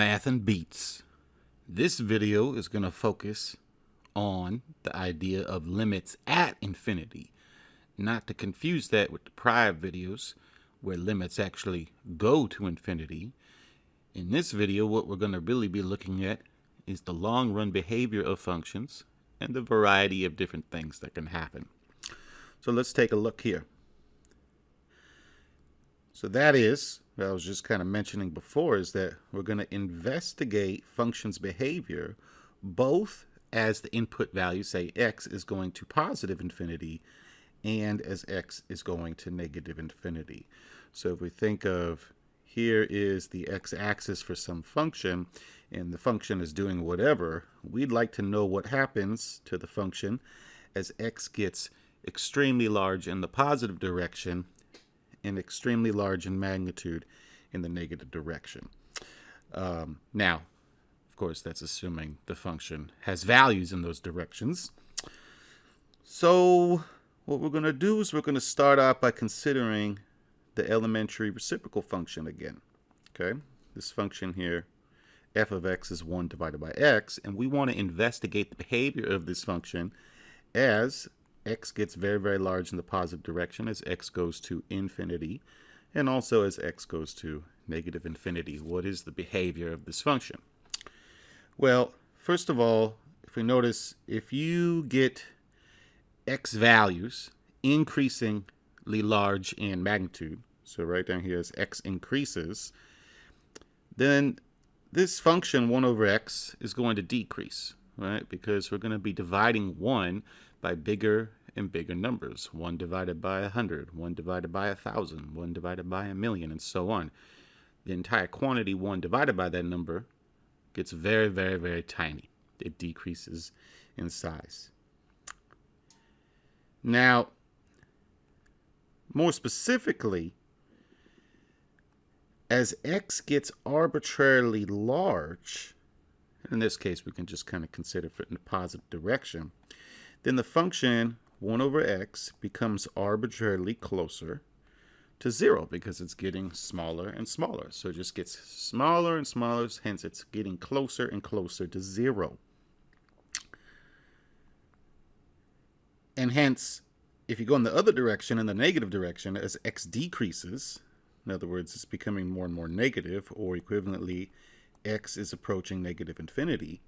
Math and Beats. This video is going to focus on the idea of limits at infinity, not to confuse that with the prior videos where limits actually go to infinity. In this video, what we're going to really be looking at is the long-run behavior of functions and the variety of different things that can happen. So let's take a look here. So that is, what I was just kind of mentioning before, is that we're going to investigate functions' behavior both as the input value, say x, is going to positive infinity and as x is going to negative infinity. So if we think of, here is the x-axis for some function, and the function is doing whatever, we'd like to know what happens to the function as x gets extremely large in the positive direction and extremely large in magnitude in the negative direction. Now, of course, that's assuming the function has values in those directions. So what we're going to do is we're going to start out by considering the elementary reciprocal function again. Okay, this function here, f of x is 1 divided by x, and we want to investigate the behavior of this function as x gets very, very large in the positive direction, as x goes to infinity, and also as x goes to negative infinity. What is the behavior of this function? Well, first of all, if we notice, if you get x values increasingly large in magnitude, so right down here as x increases, then this function 1 over x is going to decrease, right? Because we're going to be dividing 1 by bigger and bigger numbers. 1 divided by 100, 1 divided by 1,000, 1 divided by 1,000,000, and so on. The entire quantity 1 divided by that number gets very, very, very tiny. It decreases in size. Now, more specifically, as x gets arbitrarily large, in this case we can just kind of consider it in the positive direction, then the function 1 over x becomes arbitrarily closer to 0 because it's getting smaller and smaller. So it just gets smaller and smaller, hence it's getting closer and closer to 0. And hence, if you go in the other direction, in the negative direction, as x decreases, in other words, it's becoming more and more negative, or equivalently, x is approaching negative infinity,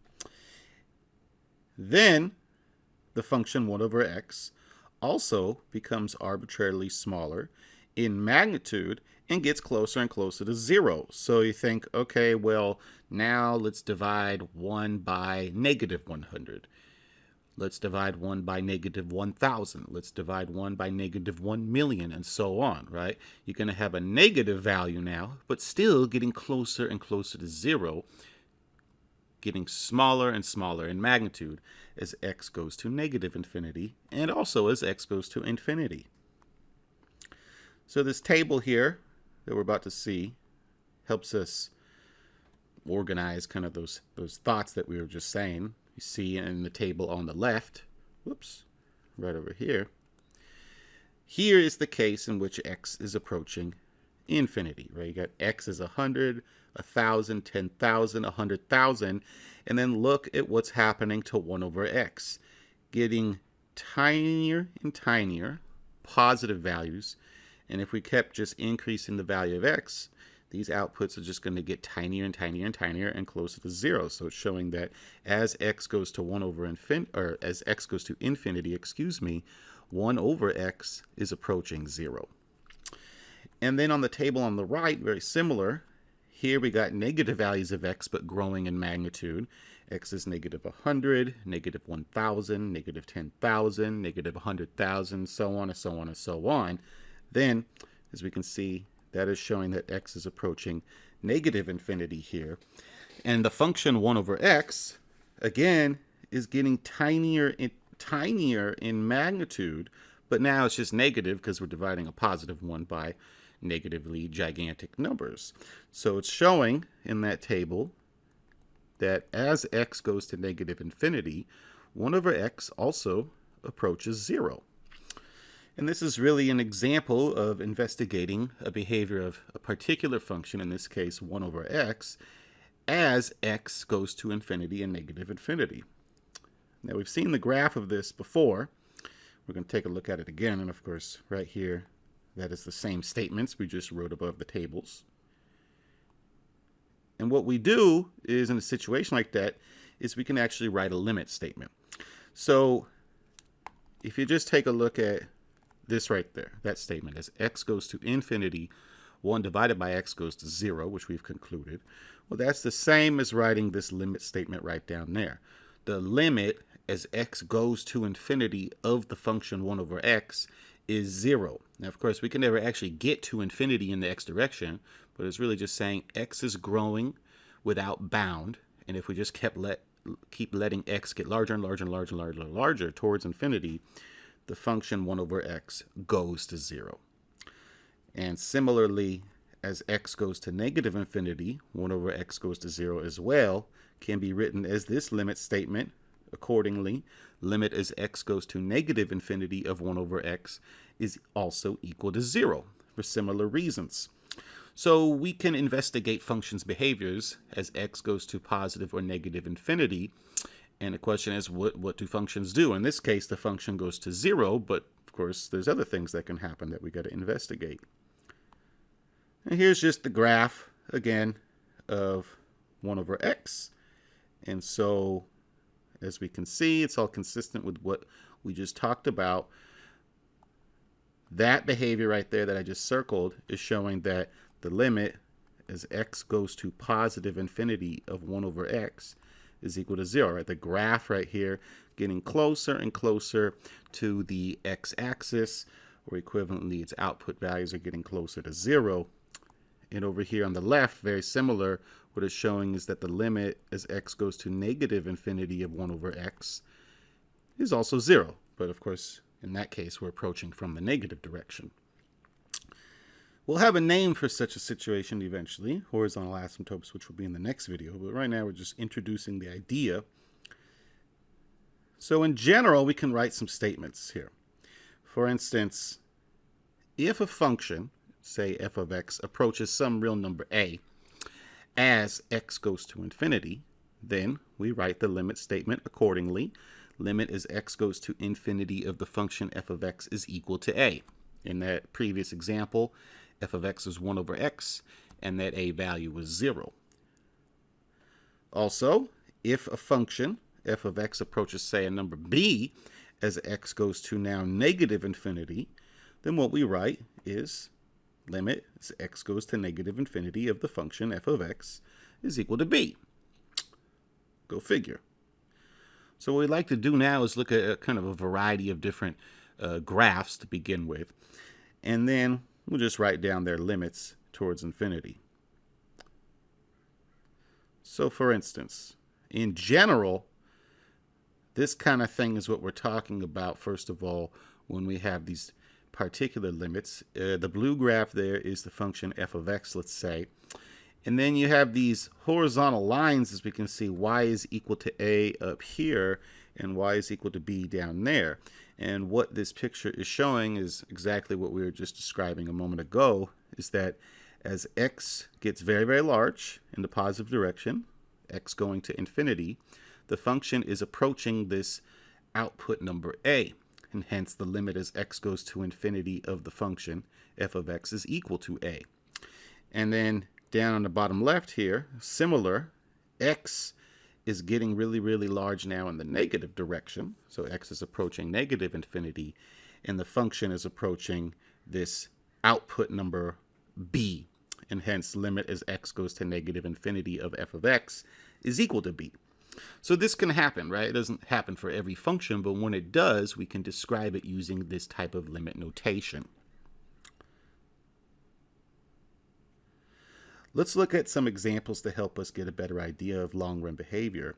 then the function 1 over x also becomes arbitrarily smaller in magnitude and gets closer and closer to 0. So you think, okay, well, now let's divide 1 by negative 100. Let's divide 1 by negative 1,000. Let's divide 1 by negative 1,000,000, and so on, right? You're going to have a negative value now, but still getting closer and closer to 0, getting smaller and smaller in magnitude as x goes to negative infinity, and also as x goes to infinity. So this table here that we're about to see helps us organize kind of those thoughts that we were just saying. You see in the table on the left, whoops, right over here, here is the case in which x is approaching infinity, right? You got x is 100, 1,000, 10,000, 100,000, and then look at what's happening to 1 over x, getting tinier and tinier positive values. And if we kept just increasing the value of x, these outputs are just going to get tinier and tinier and tinier and closer to 0. So it's showing that as x goes to 1 over infinity, or as x goes to infinity, 1 over x is approaching 0. And then on the table on the right, very similar, here we got negative values of x but growing in magnitude. X is negative 100, negative 1,000, negative 10,000, negative 100,000, so on and so on and so on. Then, as we can see, that is showing that x is approaching negative infinity here. And the function 1 over x, again, is getting tinier and tinier in magnitude, but now it's just negative because we're dividing a positive 1 by negatively gigantic numbers. So it's showing in that table that as x goes to negative infinity, 1 over x also approaches 0. And this is really an example of investigating a behavior of a particular function, in this case 1 over x, as x goes to infinity and negative infinity. Now, we've seen the graph of this before. We're going to take a look at it again, and of course, right here, that is the same statements we just wrote above the tables. And what we do is, in a situation like that, is we can actually write a limit statement. So if you just take a look at this right there, that statement, as x goes to infinity, 1 divided by x goes to 0, which we've concluded. Well, that's the same as writing this limit statement right down there. The limit as x goes to infinity of the function 1 over x is 0. Now, of course, we can never actually get to infinity in the x direction, but it's really just saying x is growing without bound, and if we just keep letting x get larger and larger and larger and larger and larger towards infinity, the function 1 over x goes to 0. And similarly, as x goes to negative infinity, 1 over x goes to 0 as well, can be written as this limit statement. Accordingly, limit as x goes to negative infinity of 1 over x is also equal to 0 for similar reasons. So we can investigate functions' behaviors as x goes to positive or negative infinity. And the question is, what do functions do? In this case, the function goes to 0, but of course, there's other things that can happen that we got to investigate. And here's just the graph, again, of 1 over x. And so, as we can see, it's all consistent with what we just talked about. That behavior right there that I just circled is showing that the limit as x goes to positive infinity of 1 over x is equal to 0. Right? The graph right here getting closer and closer to the x-axis, or equivalently, its output values are getting closer to 0. And over here on the left, very similar, what it's showing is that the limit as x goes to negative infinity of 1 over x is also 0. But of course, in that case, we're approaching from the negative direction. We'll have a name for such a situation eventually, horizontal asymptotes, which will be in the next video. But right now, we're just introducing the idea. So in general, we can write some statements here. For instance, if a function, say f of x, approaches some real number a as x goes to infinity, then we write the limit statement accordingly. Limit as x goes to infinity of the function f of x is equal to a. In that previous example, f of x is 1 over x, and that a value was 0. Also, if a function, f of x, approaches, say, a number b as x goes to now negative infinity, then what we write is limit as x goes to negative infinity of the function f of x is equal to b. Go figure. So what we'd like to do now is look at a kind of a variety of different graphs to begin with, and then we'll just write down their limits towards infinity. So for instance, in general, this kind of thing is what we're talking about, first of all, when we have these particular limits. The blue graph there is the function f of x, let's say. And then you have these horizontal lines, as we can see, y is equal to a up here, and y is equal to b down there. And what this picture is showing is exactly what we were just describing a moment ago, is that as x gets very, very large in the positive direction, x going to infinity, the function is approaching this output number a. And hence the limit as x goes to infinity of the function f of x is equal to a. And then down on the bottom left here, similar, x is getting really, really large now in the negative direction. So x is approaching negative infinity, and the function is approaching this output number b. And hence limit as x goes to negative infinity of f of x is equal to b. So this can happen, right? It doesn't happen for every function, but when it does, we can describe it using this type of limit notation. Let's look at some examples to help us get a better idea of long-run behavior.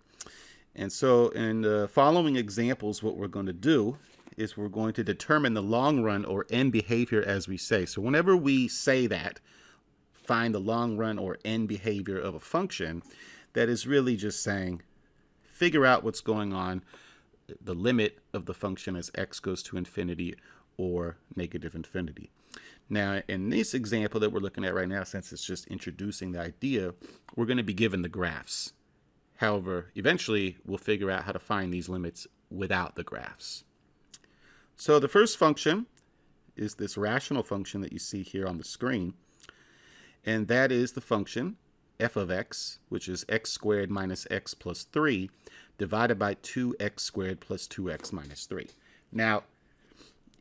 And so in the following examples, what we're going to do is we're going to determine the long-run or end behavior as we say. So whenever we say that, find the long-run or end behavior of a function, that is really just saying, figure out what's going on, the limit of the function as x goes to infinity or negative infinity. Now, in this example that we're looking at right now, since it's just introducing the idea, we're going to be given the graphs. However, eventually we'll figure out how to find these limits without the graphs. So the first function is this rational function that you see here on the screen, and that is the function f of x, which is x squared minus x plus 3, divided by 2x squared plus 2x minus 3. Now,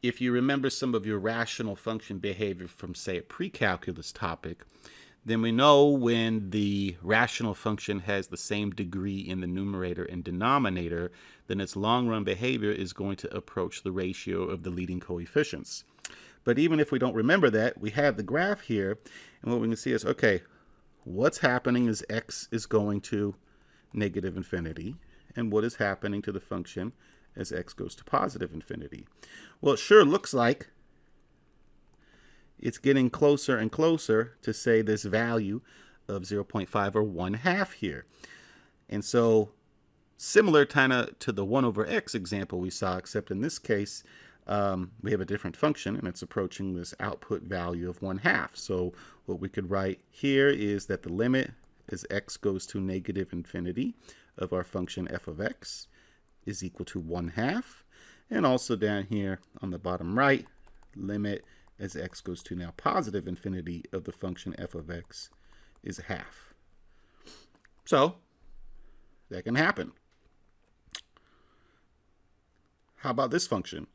if you remember some of your rational function behavior from, say, a pre-calculus topic, then we know when the rational function has the same degree in the numerator and denominator, then its long-run behavior is going to approach the ratio of the leading coefficients. But even if we don't remember that, we have the graph here, and what we can see is, okay, what's happening is x is going to negative infinity, and what is happening to the function as x goes to positive infinity? Well, it sure looks like it's getting closer and closer to, say, this value of 0.5 or 1/2 here. And so similar kind of to the 1 over x example we saw, except in this case, we have a different function, and it's approaching this output value of 1/2. So what we could write here is that the limit as x goes to negative infinity of our function f of x is equal to 1/2. And also down here on the bottom right, limit as x goes to now positive infinity of the function f of x is 1/2. So that can happen. How about this function?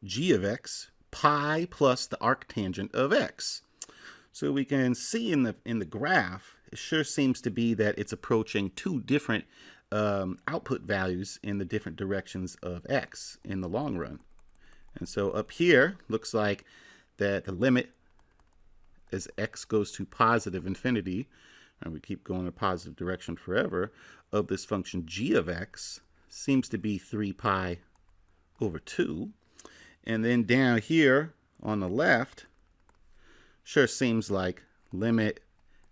G of x, pi plus the arctangent of x. So we can see in the graph, it sure seems to be that it's approaching two different output values in the different directions of x in the long run. And so up here, looks like that the limit as x goes to positive infinity, and we keep going in a positive direction forever, of this function g of x seems to be 3 pi over 2. And then down here on the left, sure seems like limit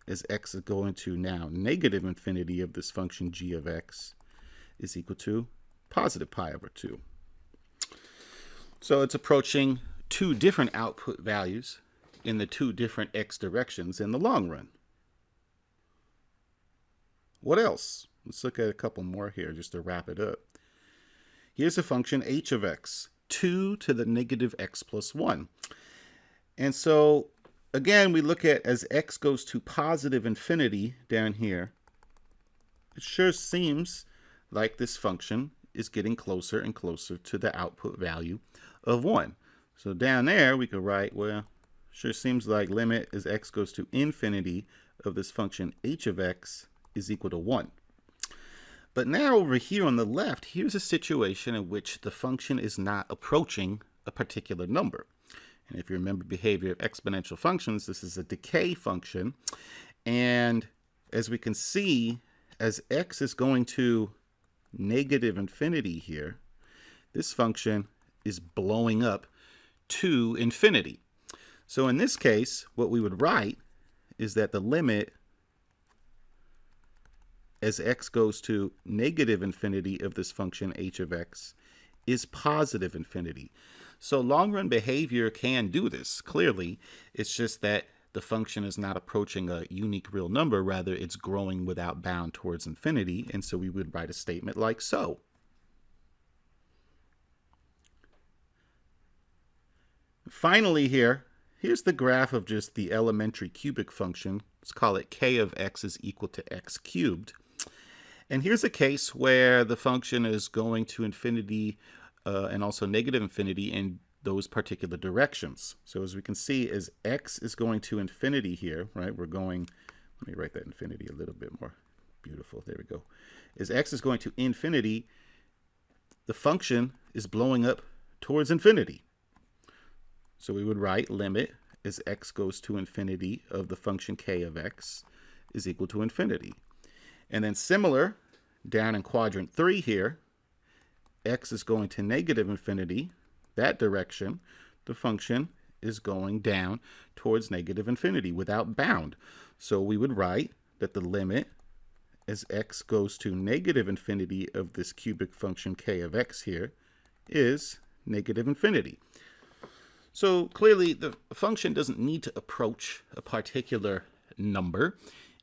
as x is going to now negative infinity of this function g of x is equal to positive pi over 2. So it's approaching two different output values in the two different x directions in the long run. What else? Let's look at a couple more here just to wrap it up. Here's a function h of x, 2 to the negative x plus 1. And so again, we look at as x goes to positive infinity down here, it sure seems like this function is getting closer and closer to the output value of 1. So down there we could write, well, sure seems like limit as x goes to infinity of this function h of x is equal to 1. But now over here on the left, here's a situation in which the function is not approaching a particular number. And if you remember behavior of exponential functions, this is a decay function. And as we can see, as x is going to negative infinity here, this function is blowing up to infinity. So in this case, what we would write is that the limit as x goes to negative infinity of this function h of x is positive infinity. So long-run behavior can do this, clearly. It's just that the function is not approaching a unique real number, rather it's growing without bound towards infinity, and so we would write a statement like so. Finally here's the graph of just the elementary cubic function. Let's call it k of x is equal to x cubed. And here's a case where the function is going to infinity and also negative infinity in those particular directions. So as we can see, as x is going to infinity here, right, we're going, let me write that infinity a little bit more beautiful. There we go. As x is going to infinity, the function is blowing up towards infinity. So we would write limit as x goes to infinity of the function k of x is equal to infinity. And then similar, down in quadrant 3 here, x is going to negative infinity, that direction, the function is going down towards negative infinity without bound. So we would write that the limit as x goes to negative infinity of this cubic function k of x here is negative infinity. So clearly the function doesn't need to approach a particular number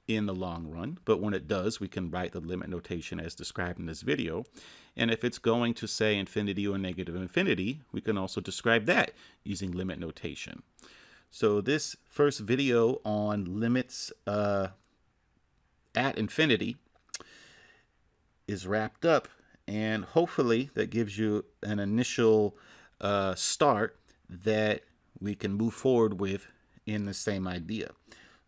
in the long run, but when it does, we can write the limit notation as described in this video. And if it's going to say infinity or negative infinity, we can also describe that using limit notation. So this first video on limits at infinity is wrapped up, and hopefully that gives you an initial start that we can move forward with in the same idea.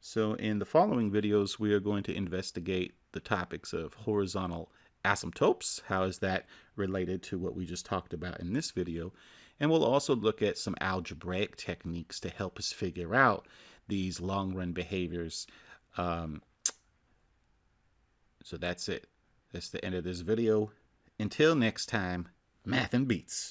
So in the following videos, we are going to investigate the topics of horizontal asymptotes. How is that related to what we just talked about in this video? And we'll also look at some algebraic techniques to help us figure out these long-run behaviors. So that's it. That's the end of this video. Until next time, math and beats.